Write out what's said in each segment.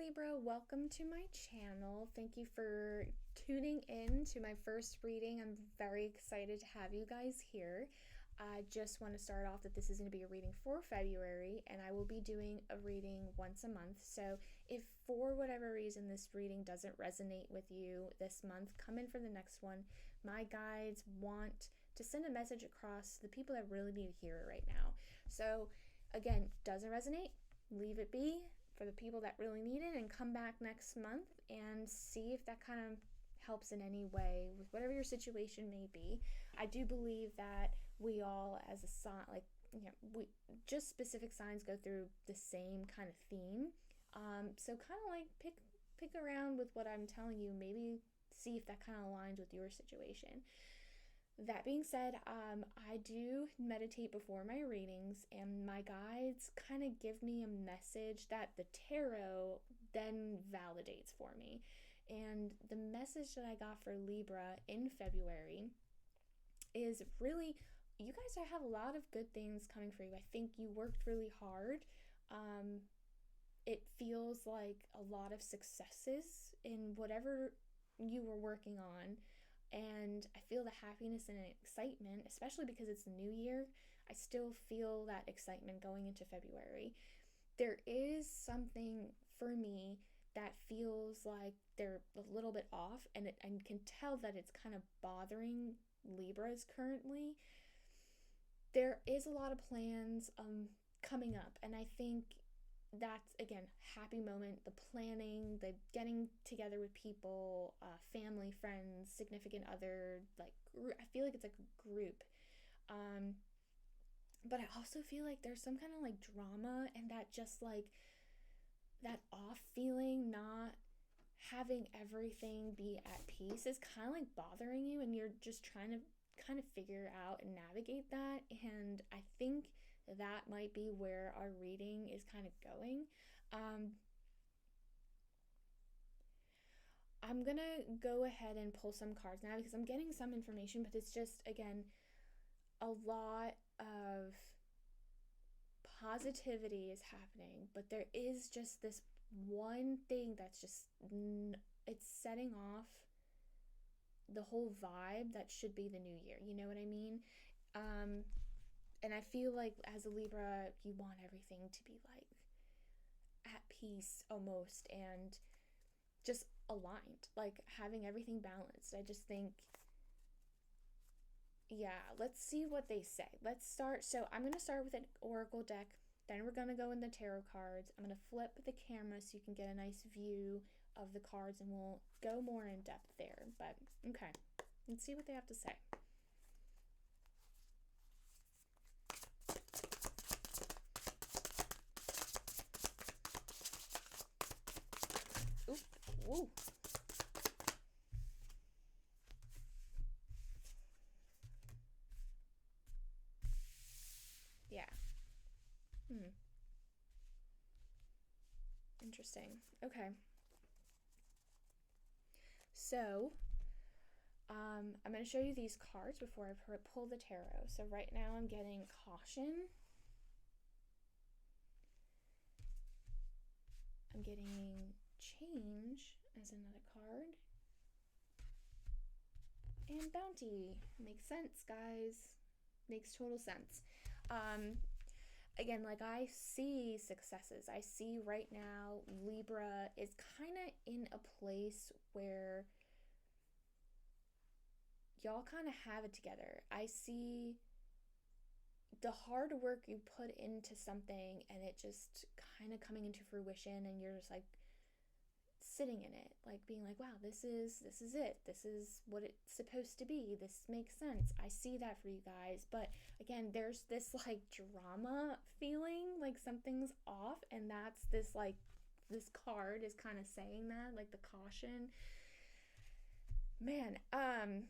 Libra, welcome to my channel. Thank you for tuning in to my first reading. I'm very excited to have you guys here. I just want to start off that this is going to be a reading for February, and I will be doing a reading once a month. So if for whatever reason this reading doesn't resonate with you this month, come in for the next one. My guides want to send a message across to the people that really need to hear it right now. So again, doesn't resonate, leave it be for the people that really need it, and come back next month and see if that kind of helps in any way with whatever your situation may be. I do believe that we all, as a sign, we just specific signs go through the same kind of theme. So kind of like pick around with what I'm telling you, maybe see if that kind of aligns with your situation. That being said, I do meditate before my readings, and my guides kind of give me a message that the tarot then validates for me. And the message that I got for Libra in February is really, you guys have a lot of good things coming for you. I think you worked really hard. It feels like a lot of successes in whatever you were working on. And I feel the happiness and excitement, especially because it's the new year. I still feel that excitement going into February. There is something for me that feels like they're a little bit off, and I can tell that it's kind of bothering Libras currently. There is a lot of plans coming up, and I think that's, again, happy moment, the planning, the getting together with people, family, friends, significant other, I feel like it's like a group. But I also feel like there's some kind of drama, and that just that off feeling, not having everything be at peace is kind of bothering you, and you're just trying to kind of figure out and navigate that. And I think that might be where our reading is kind of going. I'm gonna go ahead and pull some cards now because I'm getting some information, but it's just, again, a lot of positivity is happening, but there is just this one thing that's just, it's setting off the whole vibe that should be the new year. You know what I mean? And I feel like as a Libra, you want everything to be at peace almost, and just aligned, having everything balanced. I just think, yeah, let's see what they say. Let's start. So I'm going to start with an oracle deck. Then we're going to go in the tarot cards. I'm going to flip the camera so you can get a nice view of the cards, and we'll go more in depth there. But okay, let's see what they have to say. Oop, woo. Yeah. Interesting. Okay. So, I'm going to show you these cards before I pull the tarot. So right now I'm getting caution. I'm getting change as another card. And bounty. Makes sense, guys. Makes total sense. Again, I see successes. I see right now Libra is kind of in a place where y'all kind of have it together. I see the hard work you put into something, and it just kind of coming into fruition, and you're just sitting in it, being wow, this is it. This is what it's supposed to be. This makes sense. I see that for you guys. But again, there's this drama feeling, something's off, and that's this this card is kind of saying that, the caution. Man, I'm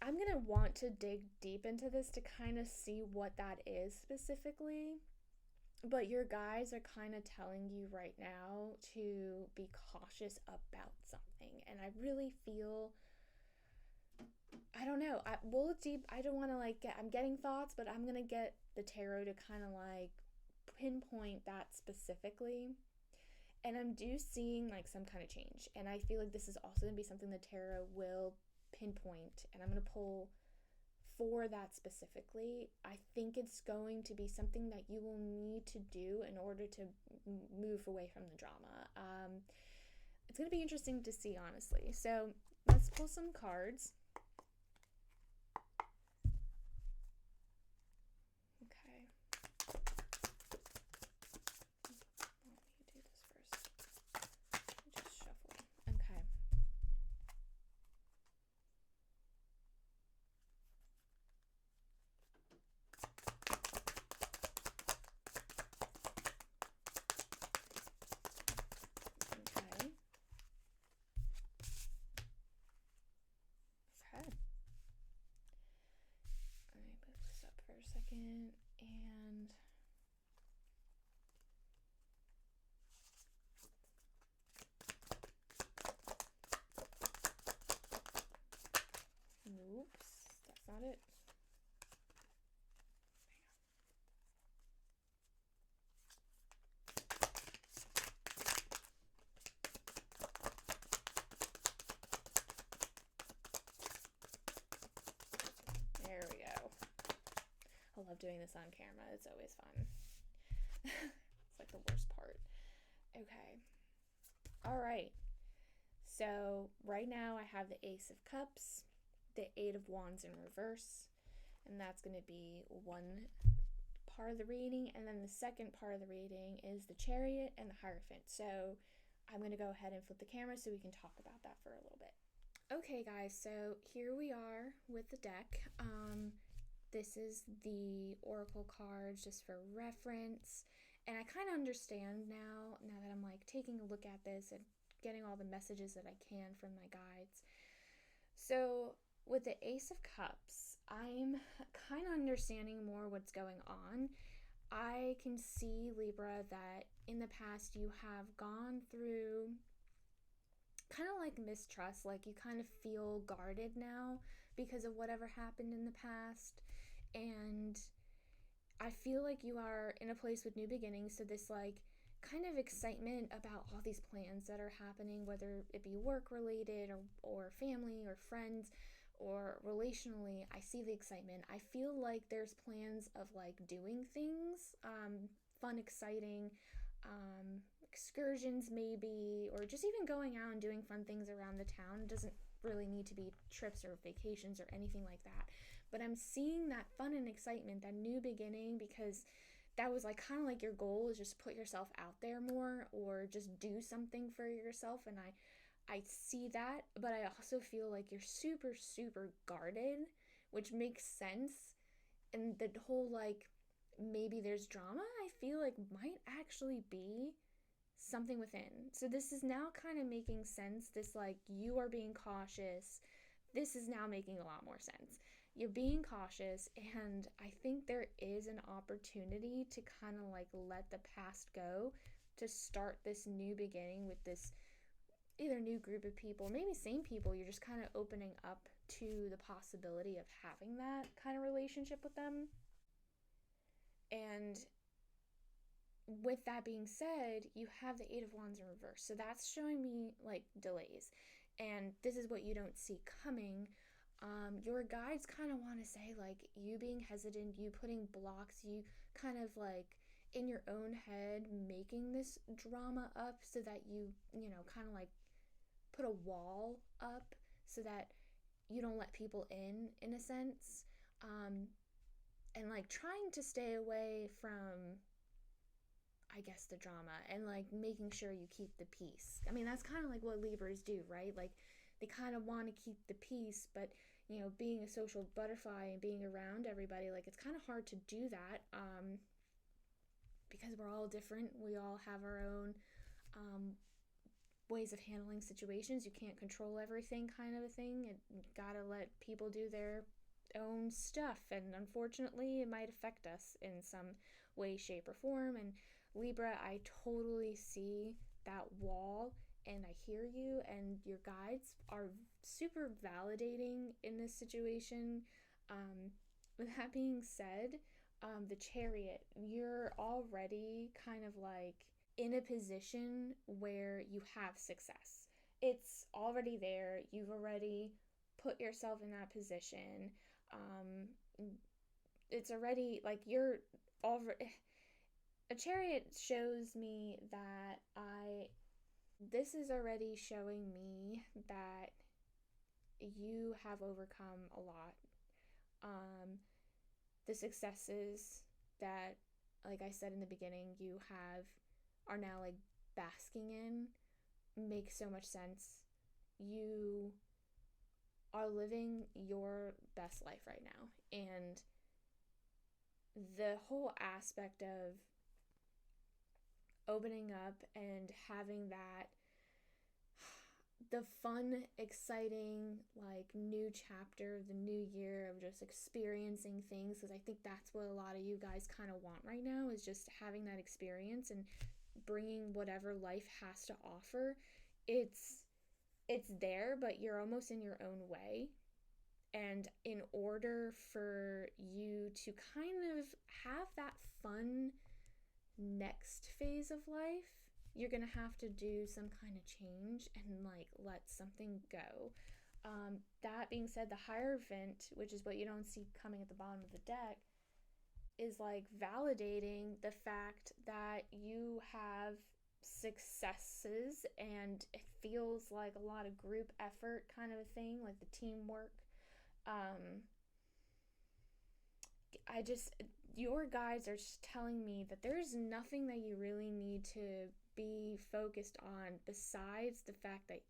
gonna want to dig deep into this to kind of see what that is specifically. But your guys are kind of telling you right now to be cautious about something. And I really feel, I don't know, we'll deep, I don't want to I'm getting thoughts, but I'm going to get the tarot to kind of pinpoint that specifically. And I'm seeing like some kind of change. And I feel like this is also going to be something the tarot will pinpoint. And I'm going to pull for that specifically. I think it's going to be something that you will need to do in order to move away from the drama. It's going to be interesting to see, honestly. So let's pull some cards. Okay. Let me do this first. Just shuffle. Okay. Okay. Okay. Let me move this up for a second and oops, that's not it. There we go. I love doing this on camera. It's always fun. It's like the worst part. Okay. All right. So right now I have the Ace of Cups, the Eight of Wands in reverse, and that's going to be one part of the reading. And then the second part of the reading is the Chariot and the Hierophant. So I'm going to go ahead and flip the camera so we can talk about that for a little bit. Okay, guys, so here we are with the deck. This is the oracle cards just for reference, and I kind of understand now that I'm like taking a look at this and getting all the messages that I can from my guides. So with the Ace of Cups, I'm kind of understanding more what's going on. I can see, Libra, that in the past you have gone through kind of like mistrust, like you kind of feel guarded now because of whatever happened in the past. And I feel like you are in a place with new beginnings, so this like kind of excitement about all these plans that are happening, whether it be work related or family or friends or relationally. I see the excitement. I feel like there's plans of like doing things, fun, exciting, excursions maybe, or just even going out and doing fun things around the town. It doesn't really need to be trips or vacations or anything like that, but I'm seeing that fun and excitement, that new beginning, because that was like kind of like your goal is just put yourself out there more or just do something for yourself. And I see that, but I also feel like you're super, super guarded, which makes sense. And the whole like maybe there's drama, I feel like might actually be something within. So this is now kind of making sense. This like you are being cautious. This is now making a lot more sense. You're being cautious, and I think there is an opportunity to kind of like let the past go to start this new beginning with this either new group of people, maybe same people. You're just kind of opening up to the possibility of having that kind of relationship with them. And with that being said, you have the Eight of Wands in reverse. So that's showing me like delays. And this is what you don't see coming. Your guides kind of want to say like you being hesitant, you putting blocks, you kind of like in your own head making this drama up so that you kind of like put a wall up so that you don't let people in a sense. And like trying to stay away from, I guess, the drama, and like making sure you keep the peace. I mean, that's kind of like what Libras do, right? Like they kind of want to keep the peace, but being a social butterfly and being around everybody, like it's kind of hard to do that, because we're all different. We all have our own ways of handling situations. You can't control everything, kind of a thing. You gotta let people do their own stuff, and unfortunately it might affect us in some way, shape, or form. And Libra, I totally see that wall, and I hear you, and your guides are super validating in this situation. With that being said, the Chariot, you're already kind of like in a position where you have success. It's already there. You've already put yourself in that position. It's already like you're already. A chariot shows me that this is already showing me that you have overcome a lot. Um, the successes that, like I said in the beginning, you have are now like basking in make so much sense. You are living your best life right now. And the whole aspect of opening up and having that the fun, exciting, like new chapter of the new year of just experiencing things, because I think that's what a lot of you guys kind of want right now, is just having that experience and bringing whatever life has to offer. It's there, but you're almost in your own way. And in order for you to kind of have that fun next phase of life, you're gonna have to do some kind of change and like let something go. That being said, the Hierophant, which is what you don't see coming at the bottom of the deck, is like validating the fact that you have successes, and it feels like a lot of group effort kind of a thing, like the teamwork. um I just, your guides are just telling me that there's nothing that you really need to be focused on besides the fact that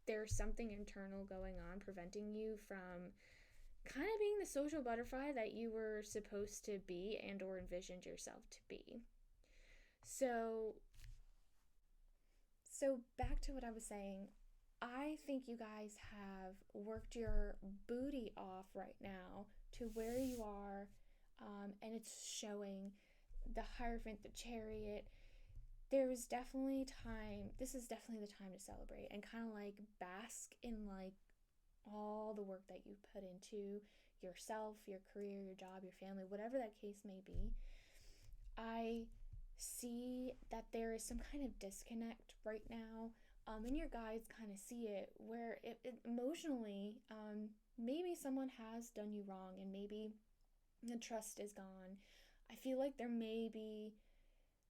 there's something internal going on preventing you from kind of being the social butterfly that you were supposed to be and or envisioned yourself to be. So back to what I was saying. I think you guys have worked your booty off right now to where you are, and it's showing. The Hierophant, the Chariot. There is definitely time. This is definitely the time to celebrate and kind of like bask in like all the work that you've put into yourself, your career, your job, your family, whatever that case may be. I see that there is some kind of disconnect right now, and your guides kind of see it where it emotionally, maybe someone has done you wrong and maybe the trust is gone. I feel like there may be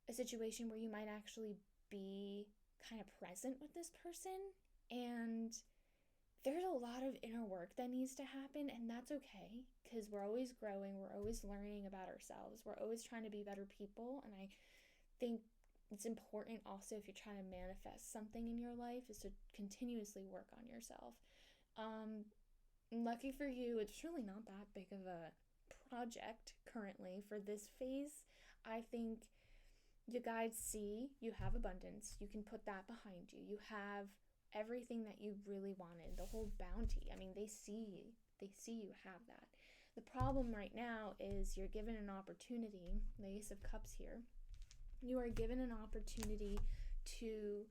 a situation where you might actually be kind of present with this person, and there's a lot of inner work that needs to happen, and that's okay because we're always growing, we're always learning about ourselves, we're always trying to be better people. And I think it's important also, if you're trying to manifest something in your life, is to continuously work on yourself. Lucky for you, it's really not that big of a project currently for this phase. I think you guys see you have abundance. You can put that behind you. You have everything that you really wanted, the whole bounty. I mean, they see you have that. The problem right now is you're given an opportunity, the Ace of Cups here. You are given an opportunity to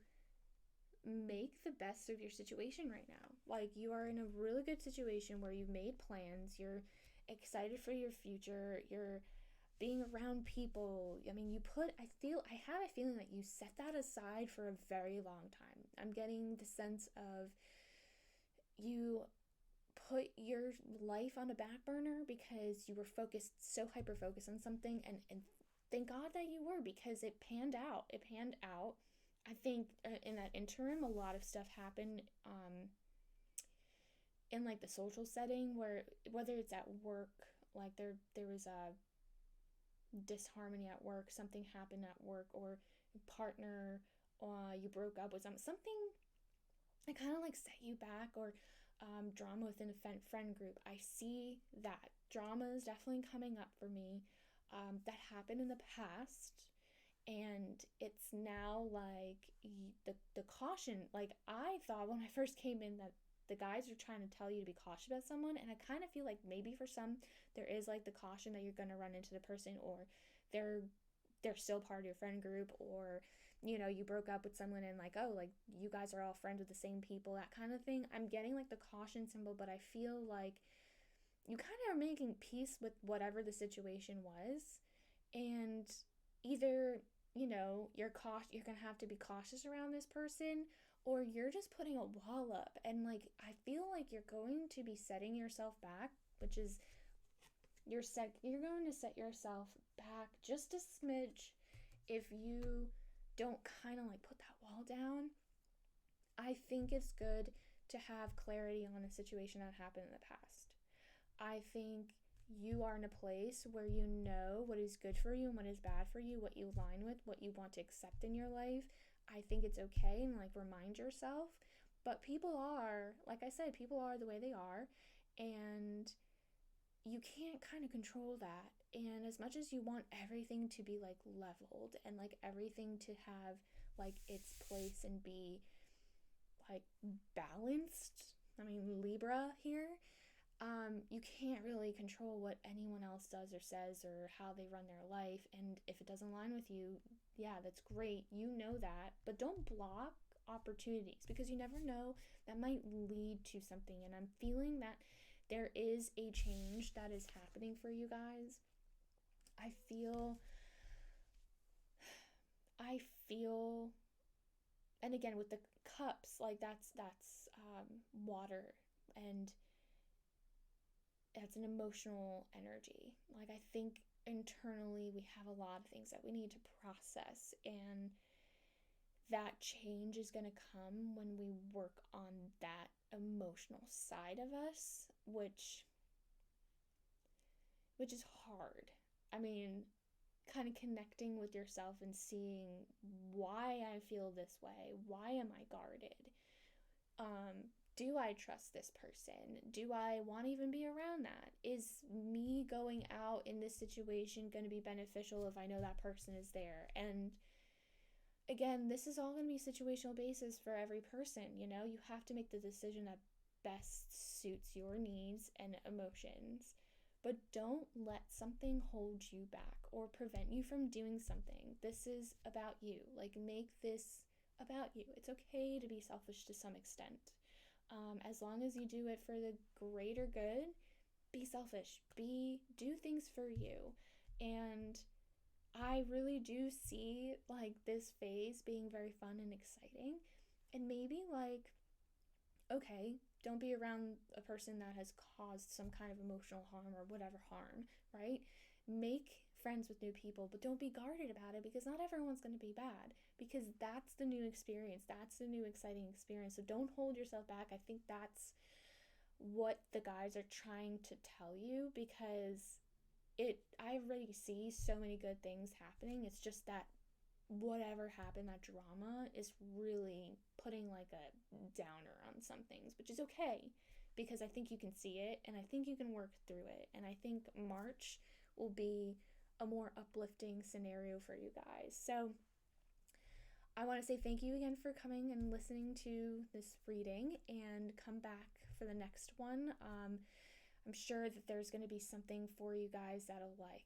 make the best of your situation right now. Like, you are in a really good situation where you've made plans, you're excited for your future, you're being around people. I mean, I have a feeling that you set that aside for a very long time. I'm getting the sense of you put your life on a back burner because you were so hyper focused on something, and thank God that you were, because it panned out. I think in that interim, a lot of stuff happened, in like the social setting, where whether it's at work, like there was a disharmony at work, something happened at work, or partner, you broke up with something that kind of like set you back, or drama within a friend group. I see that drama is definitely coming up for me, that happened in the past, and it's now like the caution. Like, I thought when I first came in that the guys are trying to tell you to be cautious about someone, and I kind of feel like maybe for some there is like the caution that you're going to run into the person, or they're still part of your friend group, or you broke up with someone and like, oh, like you guys are all friends with the same people, that kind of thing. I'm getting like the caution symbol, but I feel like you kind of are making peace with whatever the situation was, and either you're gonna have to be cautious around this person, or you're just putting a wall up. And like, I feel like you're going to be setting yourself back, which is you're going to set yourself back just a smidge if you don't kind of like put that wall down. I think it's good to have clarity on a situation that happened in the past. I think you are in a place where you know what is good for you and what is bad for you, what you align with, what you want to accept in your life. I think it's okay, and like, remind yourself. But people are, like I said, people are the way they are, and you can't kind of control that. And as much as you want everything to be like leveled and like everything to have like its place and be like balanced, I mean, Libra here, you can't really control what anyone else does or says or how they run their life. And if it doesn't align with you, yeah, that's great. You know that. But don't block opportunities, because you never know, that might lead to something. And I'm feeling that there is a change that is happening for you guys. I feel, I feel, and again with the cups, like that's water, and that's an emotional energy. Like, I think internally we have a lot of things that we need to process, and that change is going to come when we work on that emotional side of us, which is hard. I mean, kind of connecting with yourself and seeing why I feel this way. Why am I guarded? Do I trust this person? Do I want to even be around that? Is me going out in this situation going to be beneficial if I know that person is there? And again, this is all going to be situational basis for every person. You have to make the decision that best suits your needs and emotions. But don't let something hold you back or prevent you from doing something. This is about you. Like, make this about you. It's okay to be selfish to some extent. As long as you do it for the greater good, be selfish. Do things for you. And I really do see like this phase being very fun and exciting. And maybe like, okay, don't be around a person that has caused some kind of emotional harm or whatever harm, right? Make friends with new people, but don't be guarded about it, because not everyone's going to be bad, because that's the new experience. That's the new exciting experience. So don't hold yourself back. I think that's what the guys are trying to tell you, because I already see so many good things happening. It's just that whatever happened, that drama is really putting like a downer on some things, which is okay, because I think you can see it and I think you can work through it. And I think March will be a more uplifting scenario for you guys. So I want to say thank you again for coming and listening to this reading, and come back for the next one. I'm sure that there's going to be something for you guys that'll like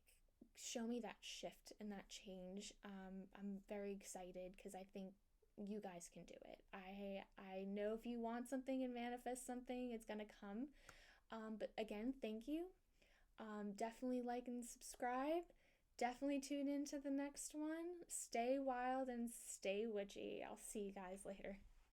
show me that shift and that change. I'm very excited because I think you guys can do it. I know if you want something and manifest something, it's gonna come. But again, thank you. Definitely like and subscribe. Definitely tune into the next one. Stay wild and stay witchy. I'll see you guys later.